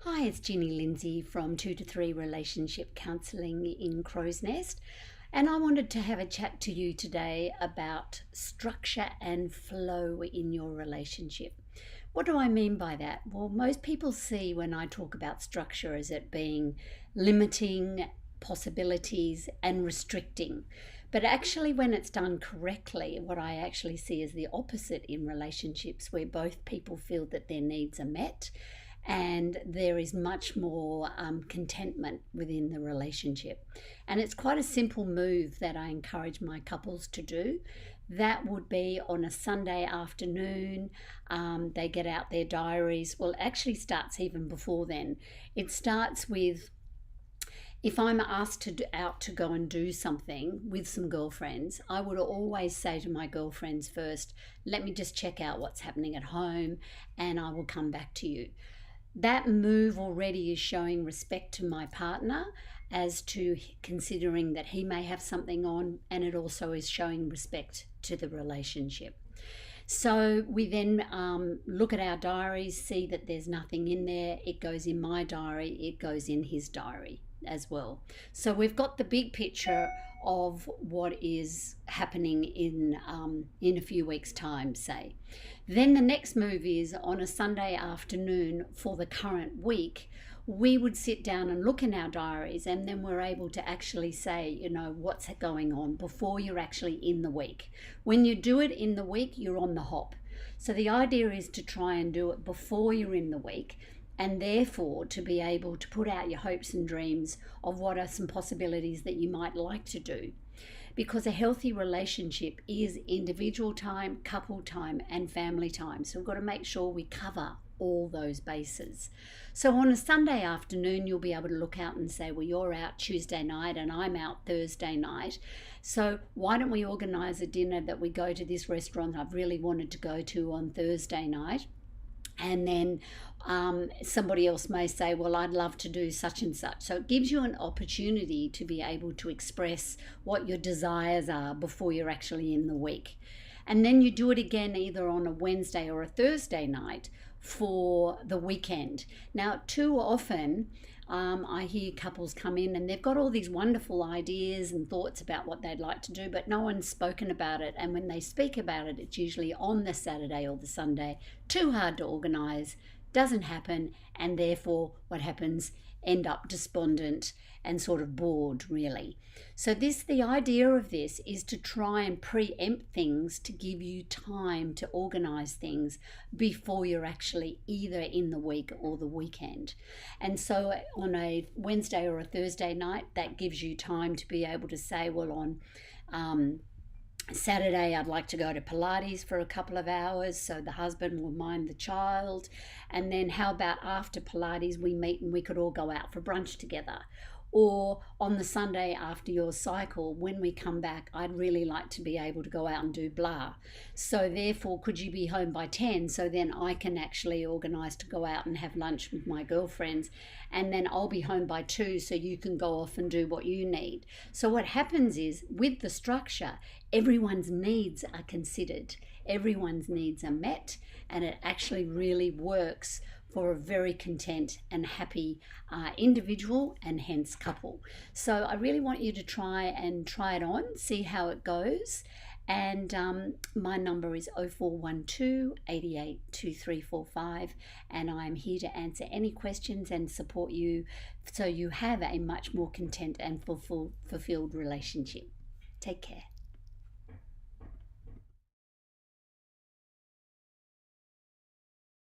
Hi, it's Ginny Lindsay from 2 to 3 Relationship Counselling in Crow's Nest. And I wanted to have a chat to you today about structure and flow in your relationship. What do I mean by that? Well, most people see when I talk about structure as it being limiting possibilities and restricting. But actually, when it's done correctly, what I actually see is the opposite in relationships where both people feel that their needs are met and there is much more contentment within the relationship. And it's quite a simple move that I encourage my couples to do. That would be on a Sunday afternoon. They get out their diaries. Well, it actually starts even before then. It starts with, if I'm asked out to go and do something with some girlfriends, I would always say to my girlfriends first, let me just check out what's happening at home and I will come back to you. That move already is showing respect to my partner as to considering that he may have something on, and it also is showing respect to the relationship. So we then look at our diaries, see that there's nothing in there. It goes in my diary, it goes in his diary as well. So we've got the big picture of what is happening in a few weeks' time, say. Then the next move is on a Sunday afternoon for the current week. We would sit down and look in our diaries, and then we're able to actually say, what's going on before you're actually in the week. When you do it in the week, you're on the hop. So the idea is to try and do it before you're in the week, and therefore to be able to put out your hopes and dreams of what are some possibilities that you might like to do. Because a healthy relationship is individual time, couple time, and family time. So we've got to make sure we cover all those bases. So on a Sunday afternoon, you'll be able to look out and say, well, you're out Tuesday night and I'm out Thursday night. So why don't we organise a dinner that we go to this restaurant I've really wanted to go to on Thursday night? And then somebody else may say, well, I'd love to do such and such. So it gives you an opportunity to be able to express what your desires are before you're actually in the week. And then you do it again either on a Wednesday or a Thursday night for the weekend. Now, too often, I hear couples come in and they've got all these wonderful ideas and thoughts about what they'd like to do, but no one's spoken about it. And when they speak about it, it's usually on the Saturday or the Sunday. Too hard to organise, doesn't happen, and therefore what happens, end up despondent and sort of bored, really. So the idea of this is to try and preempt things to give you time to organise things before you're actually either in the week or the weekend. And so on a Wednesday or a Thursday night, that gives you time to be able to say, well, on Saturday, I'd like to go to Pilates for a couple of hours so the husband will mind the child. And then how about after Pilates we meet and we could all go out for brunch together? Or on the Sunday after your cycle, when we come back, I'd really like to be able to go out and do blah. So therefore, could you be home by 10 so then I can actually organise to go out and have lunch with my girlfriends, and then I'll be home by 2 so you can go off and do what you need. So what happens is, with the structure, everyone's needs are considered, everyone's needs are met, and it actually really works for a very content and happy individual and hence couple. So I really want you to try it on, see how it goes. And my number is 0412 88 2345, and I'm here to answer any questions and support you so you have a much more content and fulfilled relationship. Take care.